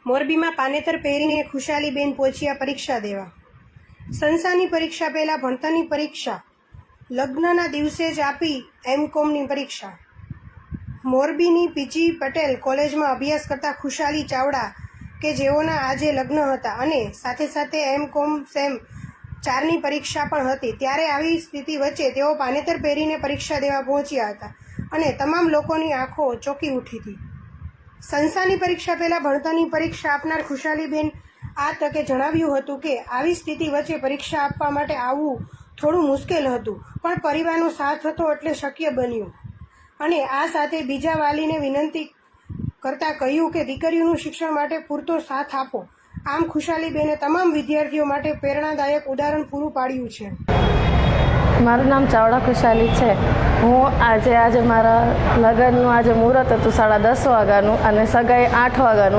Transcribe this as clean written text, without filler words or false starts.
મોરબીમાં પાનેતર પહેરીને ખુશાલીબેન પહોંચ્યા પરીક્ષા દેવા. સંસાની પરીક્ષા પહેલાં ભણતરની પરીક્ષા, લગ્નના દિવસે જ આપી એમકોમની પરીક્ષા. મોરબીની પીજી પટેલ કોલેજમાં અભ્યાસ કરતા ખુશાલી ચાવડા કે જેઓના આજે લગ્ન હતા અને સાથે સાથે એમકોમ સેમ 4ની પરીક્ષા પણ હતી, ત્યારે આવી સ્થિતિ વચ્ચે તેઓ પાનેતર પહેરીને પરીક્ષા દેવા પહોંચ્યા હતા અને તમામ લોકોની આંખો ચોંકી ઉઠી હતી. સંસાની પરીક્ષા પહેલાં ભણતરની પરીક્ષા આપનાર ખુશાલીબેન આ તકે જણાવ્યું હતું કે આવી સ્થિતિ વચ્ચે પરીક્ષા આપવા માટે આવવું થોડું મુશ્કેલ હતું, પણ પરિવારનો સાથ હતો એટલે શક્ય બન્યું. અને આ સાથે બીજા વાલીને વિનંતી કરતાં કહ્યું કે દીકરીઓનું શિક્ષણ માટે પૂરતો સાથ આપો. આમ ખુશાલીબેને તમામ વિદ્યાર્થીઓ માટે પ્રેરણાદાયક ઉદાહરણ પૂરું પાડ્યું છે. મારું નામ ચાવડા ખુશાલી છે. હું આજે મારા લગ્નનું આજે મુહૂર્ત હતું 10:30 વાગ્યાનું અને સગાઈ 8 વાગ્યાનું.